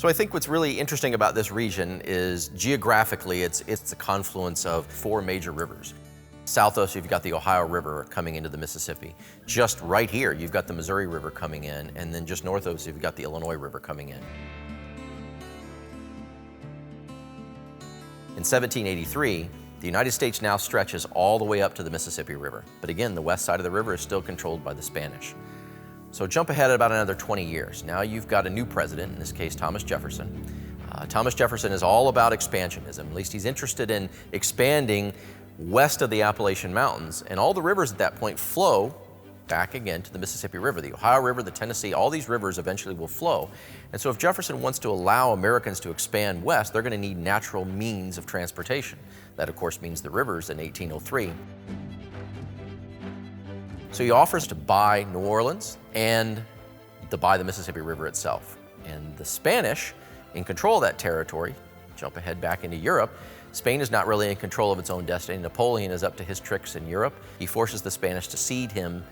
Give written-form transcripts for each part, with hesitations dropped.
So I think what's really interesting about this region is geographically it's the confluence of four major rivers. South of us, you've got the Ohio River coming into the Mississippi. Just right here, you've got the Missouri River coming in, and then just north of us, you've got the Illinois River coming in. In 1783, the United States now stretches all the way up to the Mississippi River. But again, the west side of the river is still controlled by the Spanish. So jump ahead about another 20 years. Now you've got a new president, in this case, Thomas Jefferson. Thomas Jefferson is all about expansionism. At least he's interested in expanding west of the Appalachian Mountains, and all the rivers at that point flow back again to the Mississippi River. The Ohio River, the Tennessee, all these rivers eventually will flow. And so if Jefferson wants to allow Americans to expand west, they're going to need natural means of transportation. That, of course, means the rivers in 1803. So he offers to buy New Orleans and to buy the Mississippi River itself. And the Spanish, in control of that territory, jump ahead back into Europe, Spain is not really in control of its own destiny. Napoleon is up to his tricks in Europe. He forces the Spanish to cede him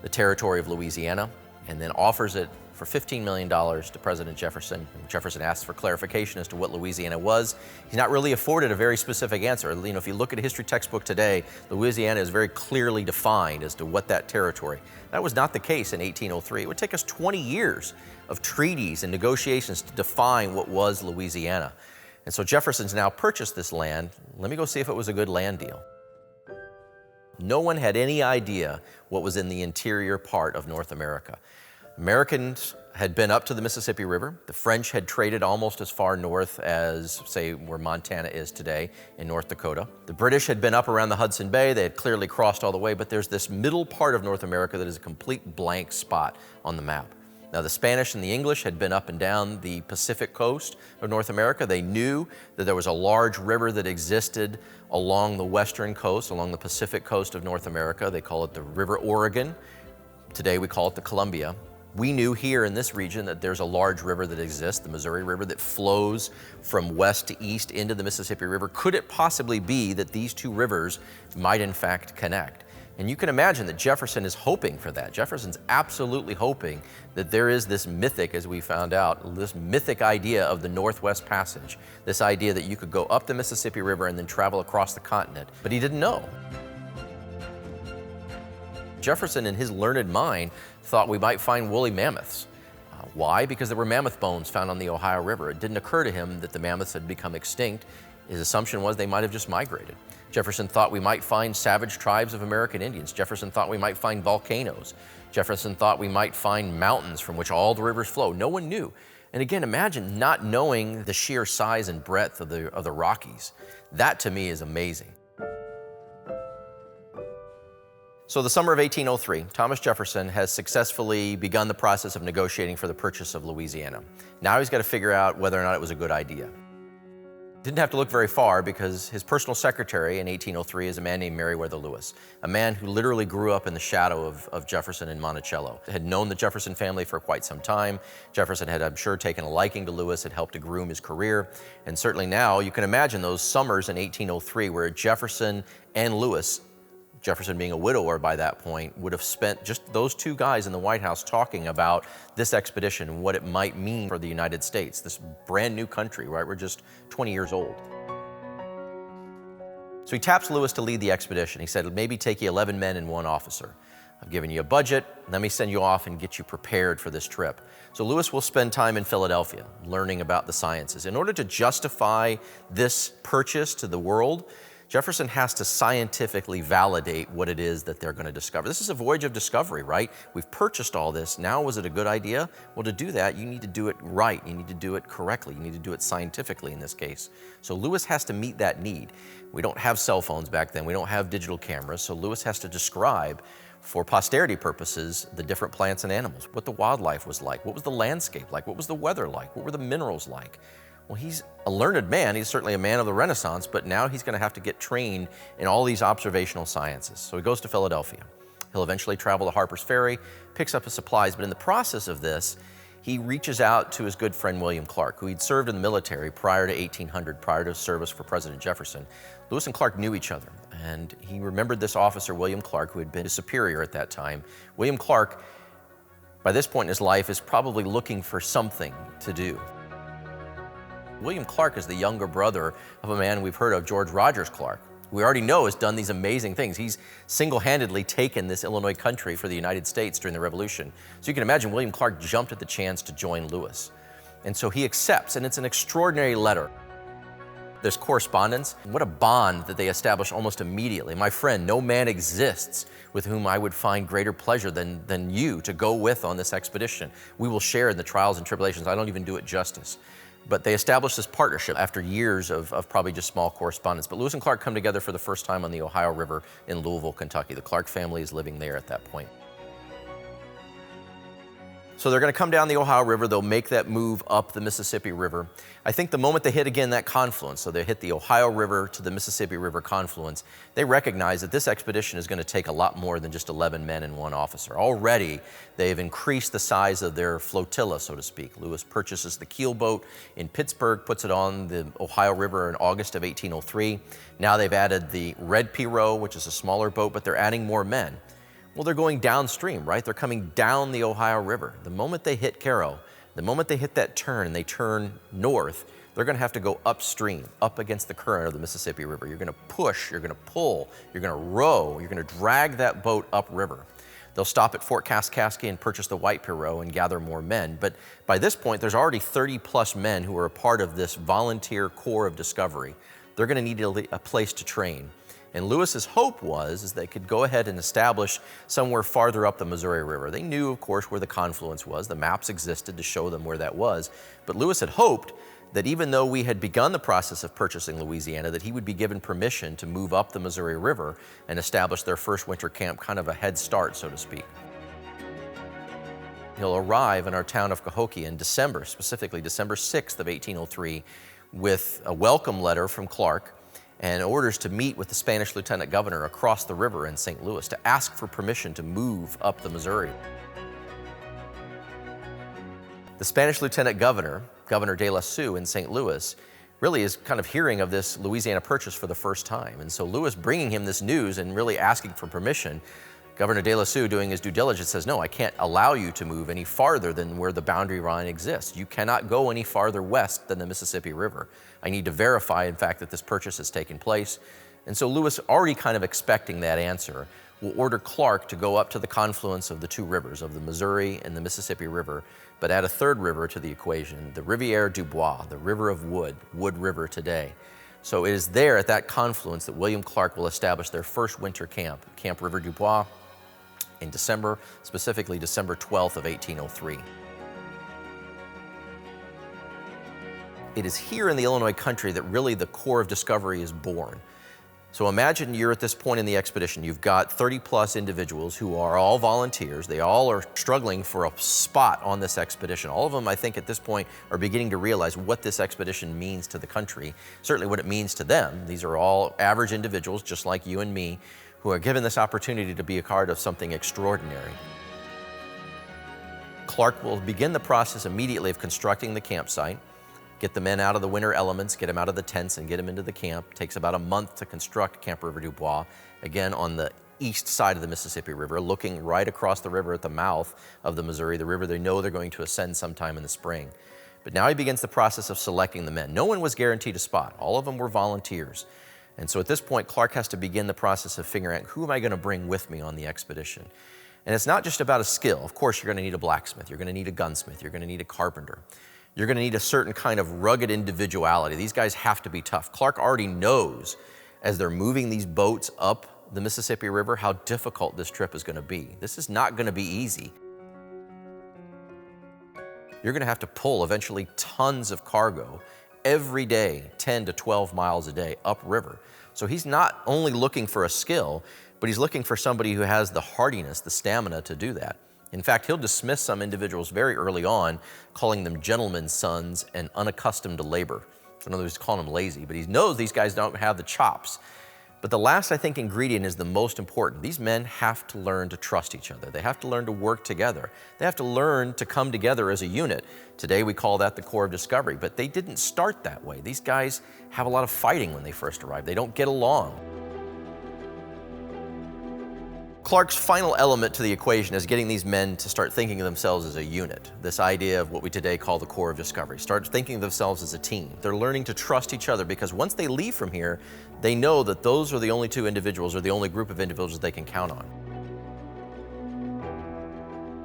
the territory of Louisiana and then offers it for $15 million to President Jefferson. Jefferson asks for clarification as to what Louisiana was. He's not really afforded a very specific answer. You know, if you look at a history textbook today, Louisiana is very clearly defined as to what that territory. That was not the case in 1803. It would take us 20 years of treaties and negotiations to define what was Louisiana. And so Jefferson's now purchased this land. Let me go see if it was a good land deal. No one had any idea what was in the interior part of North America. Americans had been up to the Mississippi River. The French had traded almost as far north as, say, where Montana is today in North Dakota. The British had been up around the Hudson Bay. They had clearly crossed all the way, but there's this middle part of North America that is a complete blank spot on the map. Now, the Spanish and the English had been up and down the Pacific coast of North America. They knew that there was a large river that existed along the western coast, along the Pacific coast of North America. They call it the River Oregon. Today, we call it the Columbia. We knew here in this region that there's a large river that exists, the Missouri River, that flows from west to east into the Mississippi River. Could it possibly be that these two rivers might in fact connect? And you can imagine that Jefferson is hoping for that. Jefferson's absolutely hoping that there is this mythic, as we found out, this mythic idea of the Northwest Passage, this idea that you could go up the Mississippi River and then travel across the continent. But he didn't know. Jefferson, in his learned mind, thought we might find woolly mammoths. Why? Because there were mammoth bones found on the Ohio River. It didn't occur to him that the mammoths had become extinct. His assumption was they might have just migrated. Jefferson thought we might find savage tribes of American Indians. Jefferson thought we might find volcanoes. Jefferson thought we might find mountains from which all the rivers flow. No one knew. And again, imagine not knowing the sheer size and breadth of the Rockies. That to me is amazing. So the summer of 1803, Thomas Jefferson has successfully begun the process of negotiating for the purchase of Louisiana. Now he's got to figure out whether or not it was a good idea. Didn't have to look very far because his personal secretary in 1803 is a man named Meriwether Lewis, a man who literally grew up in the shadow of Jefferson in Monticello. Had known the Jefferson family for quite some time. Jefferson had, I'm sure, taken a liking to Lewis, had helped to groom his career. And certainly now you can imagine those summers in 1803 where Jefferson and Lewis, Jefferson being a widower by that point, would have spent just those two guys in the White House talking about this expedition and what it might mean for the United States, this brand new country, right? We're just 20 years old. So he taps Lewis to lead the expedition. He said, maybe take you 11 men and 1 officer. I've given you a budget. Let me send you off and get you prepared for this trip. So Lewis will spend time in Philadelphia learning about the sciences. In order to justify this purchase to the world, Jefferson has to scientifically validate what it is that they're going to discover. This is a voyage of discovery, right? We've purchased all this. Now, was it a good idea? Well, to do that, you need to do it right. You need to do it correctly. You need to do it scientifically in this case. So Lewis has to meet that need. We don't have cell phones back then. We don't have digital cameras. So Lewis has to describe, for posterity purposes, the different plants and animals, what the wildlife was like, what was the landscape like, what was the weather like, what were the minerals like. Well, he's a learned man. He's certainly a man of the Renaissance, but now he's going to have to get trained in all these observational sciences. So he goes to Philadelphia. He'll eventually travel to Harper's Ferry, picks up his supplies, but in the process of this, he reaches out to his good friend William Clark, who he'd served in the military prior to 1800, prior to his service for President Jefferson. Lewis and Clark knew each other, and he remembered this officer, William Clark, who had been his superior at that time. William Clark, by this point in his life, is probably looking for something to do. William Clark is the younger brother of a man we've heard of, George Rogers Clark. We already know has done these amazing things. He's single-handedly taken this Illinois country for the United States during the Revolution. So you can imagine William Clark jumped at the chance to join Lewis. And so he accepts, and it's an extraordinary letter. There's correspondence. What a bond that they establish almost immediately. My friend, no man exists with whom I would find greater pleasure than you to go with on this expedition. We will share in the trials and tribulations. I don't even do it justice. But they established this partnership after years of probably just small correspondence. But Lewis and Clark come together for the first time on the Ohio River in Louisville, Kentucky. The Clark family is living there at that point. So they're going to come down the Ohio River. They'll make that move up the Mississippi River. I think the moment they hit again that confluence, so they hit the Ohio River to the Mississippi River confluence, they recognize that this expedition is going to take a lot more than just 11 men and one officer. Already, they've increased the size of their flotilla, so to speak. Lewis purchases the keelboat in Pittsburgh, puts it on the Ohio River in August of 1803. Now they've added the red pirogue, which is a smaller boat, but they're adding more men. Well, they're going downstream, right? They're coming down the Ohio River. The moment they hit Cairo, the moment they hit that turn and they turn north, they're going to have to go upstream, up against the current of the Mississippi River. You're going to push, you're going to pull, you're going to row, you're going to drag that boat upriver. They'll stop at Fort Kaskaskia and purchase the white pirogue and gather more men. But by this point, there's already 30-plus men who are a part of this volunteer corps of discovery. They're going to need a place to train. And Lewis's hope was they could go ahead and establish somewhere farther up the Missouri River. They knew, of course, where the confluence was. The maps existed to show them where that was. But Lewis had hoped that even though we had begun the process of purchasing Louisiana, that he would be given permission to move up the Missouri River and establish their first winter camp, kind of a head start, so to speak. He'll arrive in our town of Cahokia in December, specifically December 6th of 1803, with a welcome letter from Clark and orders to meet with the Spanish lieutenant governor across the river in St. Louis to ask for permission to move up the Missouri. The Spanish lieutenant governor, Governor de la Salle in St. Louis, really is kind of hearing of this Louisiana Purchase for the first time. And so Lewis bringing him this news and really asking for permission, Governor de la Salle, doing his due diligence, says, no, I can't allow you to move any farther than where the boundary line exists. You cannot go any farther west than the Mississippi River. I need to verify, in fact, that this purchase has taken place. And so Lewis, already kind of expecting that answer, will order Clark to go up to the confluence of the two rivers, of the Missouri and the Mississippi River, but add a third river to the equation, the Rivière Dubois, the River of Wood, Wood River today. So it is there at that confluence that William Clark will establish their first winter camp, Camp River Dubois, in December, specifically December 12th of 1803. It is here in the Illinois country that really the core of discovery is born. So imagine you're at this point in the expedition. You've got 30-plus individuals who are all volunteers. They all are struggling for a spot on this expedition. All of them, I think, at this point are beginning to realize what this expedition means to the country, certainly what it means to them. These are all average individuals, just like you and me, who are given this opportunity to be a part of something extraordinary. Clark will begin the process immediately of constructing the campsite, get the men out of the winter elements, get them out of the tents and get them into the camp. It takes about a month to construct Camp River Dubois, again on the east side of the Mississippi River, looking right across the river at the mouth of the Missouri, the river they know they're going to ascend sometime in the spring. But now he begins the process of selecting the men. No one was guaranteed a spot. All of them were volunteers. And so at this point, Clark has to begin the process of figuring out, who am I going to bring with me on the expedition? And it's not just about a skill. Of course, you're going to need a blacksmith. You're going to need a gunsmith. You're going to need a carpenter. You're going to need a certain kind of rugged individuality. These guys have to be tough. Clark already knows, as they're moving these boats up the Mississippi River, how difficult this trip is going to be. This is not going to be easy. You're going to have to pull eventually tons of cargo every day, 10 to 12 miles a day upriver. So he's not only looking for a skill, but he's looking for somebody who has the hardiness, the stamina to do that. In fact, he'll dismiss some individuals very early on, calling them gentlemen's sons and unaccustomed to labor. In other words, he's calling them lazy, but he knows these guys don't have the chops. But the last, I think, ingredient is the most important. These men have to learn to trust each other. They have to learn to work together. They have to learn to come together as a unit. Today we call that the core of discovery, but they didn't start that way. These guys have a lot of fighting when they first arrived. They don't get along. Clark's final element to the equation is getting these men to start thinking of themselves as a unit. This idea of what we today call the core of discovery. Start thinking of themselves as a team. They're learning to trust each other because once they leave from here, they know that those are the only two individuals or the only group of individuals they can count on.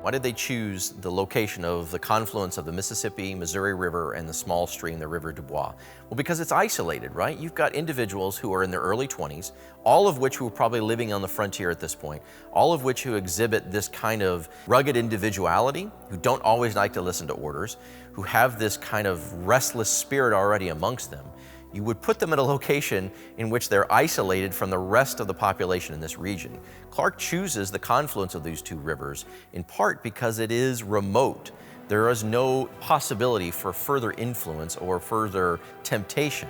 Why did they choose the location of the confluence of the Mississippi, Missouri River, and the small stream, the River Dubois? Well, because it's isolated, right? You've got individuals who are in their early 20s, all of which who are probably living on the frontier at this point, all of which who exhibit this kind of rugged individuality, who don't always like to listen to orders, who have this kind of restless spirit already amongst them. You would put them at a location in which they're isolated from the rest of the population in this region. Clark chooses the confluence of these two rivers in part because it is remote. There is no possibility for further influence or further temptation.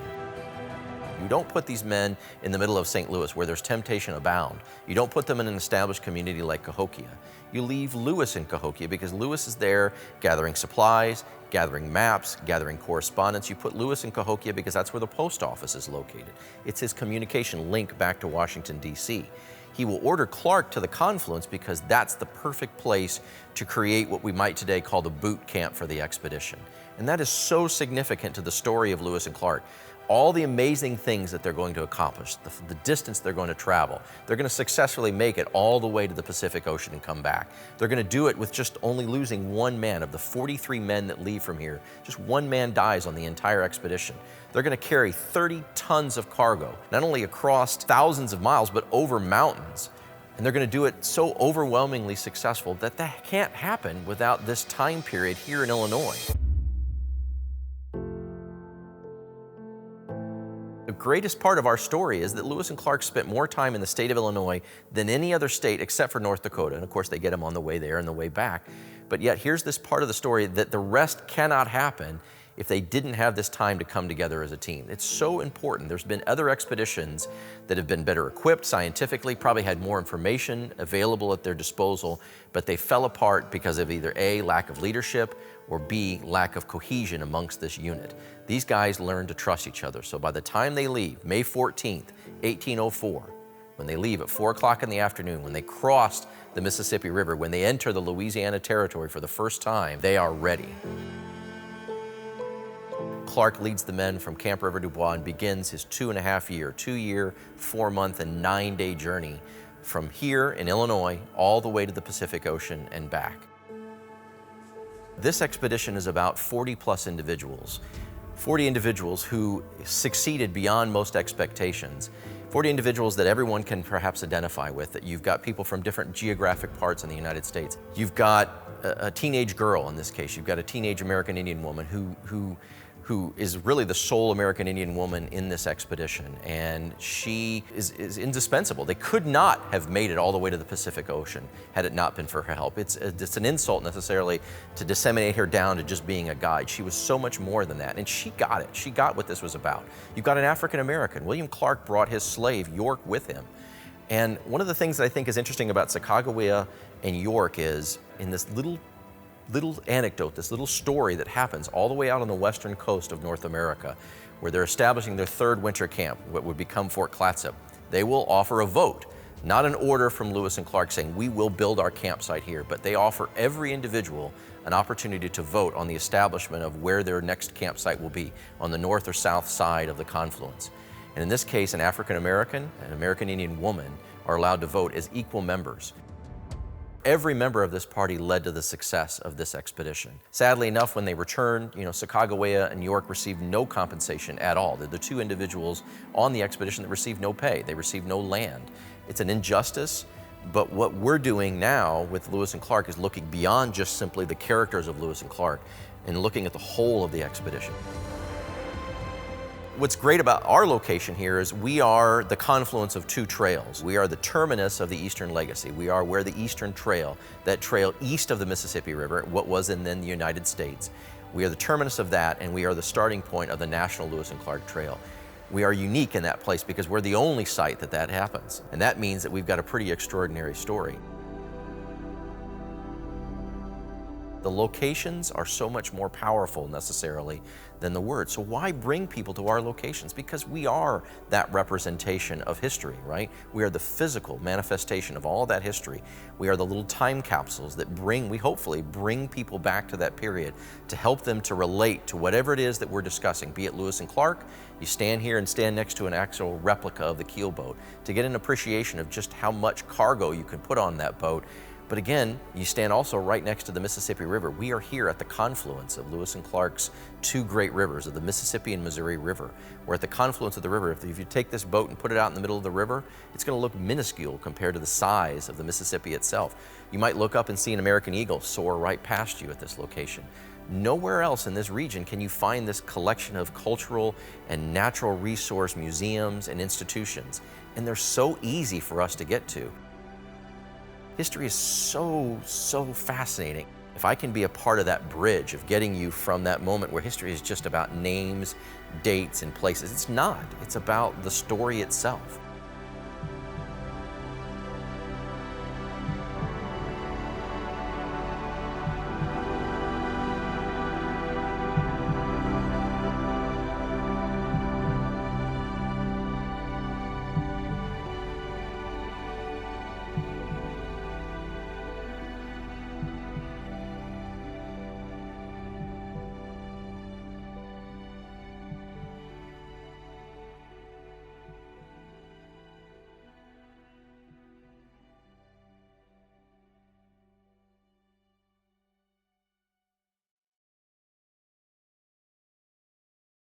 You don't put these men in the middle of St. Louis where there's temptation abound. You don't put them in an established community like Cahokia. You leave Lewis in Cahokia because Lewis is there gathering supplies, gathering maps, gathering correspondence. You put Lewis in Cahokia because that's where the post office is located. It's his communication link back to Washington, D.C. He will order Clark to the confluence because that's the perfect place to create what we might today call the boot camp for the expedition. And that is so significant to the story of Lewis and Clark. All the amazing things that they're going to accomplish, the distance they're going to travel. They're going to successfully make it all the way to the Pacific Ocean and come back. They're going to do it with just only losing one man. Of the 43 men that leave from here, just one man dies on the entire expedition. They're going to carry 30 tons of cargo, not only across thousands of miles, but over mountains. And they're going to do it so overwhelmingly successful that that can't happen without this time period here in Illinois. The greatest part of our story is that Lewis and Clark spent more time in the state of Illinois than any other state except for North Dakota. And of course, they get them on the way there and the way back. But yet, here's this part of the story that the rest cannot happen if they didn't have this time to come together as a team. It's so important. There's been other expeditions that have been better equipped scientifically, probably had more information available at their disposal, but they fell apart because of either A, lack of leadership, or B, lack of cohesion amongst this unit. These guys learned to trust each other. So by the time they leave, May 14th, 1804, when they leave at 4 o'clock in the afternoon, when they crossed the Mississippi River, when they enter the Louisiana Territory for the first time, they are ready. Clark leads the men from Camp River Dubois and begins his 2-year, 4-month, and 9-day journey from here in Illinois all the way to the Pacific Ocean and back. This expedition is about 40 individuals. 40 individuals who succeeded beyond most expectations. 40 individuals that everyone can perhaps identify with, that you've got people from different geographic parts in the United States. You've got a teenage girl in this case. You've got a teenage American Indian woman who is really the sole American Indian woman in this expedition, and she is indispensable. They could not have made it all the way to the Pacific Ocean had it not been for her help. It's an insult necessarily to disseminate her down to just being a guide. She was so much more than that, and she got it. She got what this was about. You've got an African American. William Clark brought his slave, York, with him. And one of the things that I think is interesting about Sacagawea and York is in this little anecdote, this little story that happens all the way out on the western coast of North America, where they're establishing their 3rd winter camp, what would become Fort Clatsop. They will offer a vote, not an order from Lewis and Clark saying, we will build our campsite here, but they offer every individual an opportunity to vote on the establishment of where their next campsite will be, on the north or south side of the confluence. And in this case, an African American and an American Indian woman are allowed to vote as equal members. Every member of this party led to the success of this expedition. Sadly enough, when they returned, Sacagawea and York received no compensation at all. They're the 2 individuals on the expedition that received no pay. They received no land. It's an injustice, but what we're doing now with Lewis and Clark is looking beyond just simply the characters of Lewis and Clark and looking at the whole of the expedition. What's great about our location here is we are the confluence of 2 trails. We are the terminus of the Eastern Legacy. We are where the Eastern Trail, that trail east of the Mississippi River, what was then the United States. We are the terminus of that, and we are the starting point of the National Lewis and Clark Trail. We are unique in that place because we're the only site that happens. And that means that we've got a pretty extraordinary story. The locations are so much more powerful necessarily than the words. So why bring people to our locations? Because we are that representation of history, right? We are the physical manifestation of all that history. We are the little time capsules that we hopefully bring people back to that period to help them to relate to whatever it is that we're discussing, be it Lewis and Clark. You stand here and stand next to an actual replica of the keelboat to get an appreciation of just how much cargo you can put on that boat. But again, you stand also right next to the Mississippi River. We are here at the confluence of Lewis and Clark's two great rivers, of the Mississippi and Missouri River. We're at the confluence of the river. If you take this boat and put it out in the middle of the river, it's going to look minuscule compared to the size of the Mississippi itself. You might look up and see an American eagle soar right past you at this location. Nowhere else in this region can you find this collection of cultural and natural resource museums and institutions. And they're so easy for us to get to. History is so fascinating. If I can be a part of that bridge of getting you from that moment where history is just about names, dates, and places, it's not. It's about the story itself.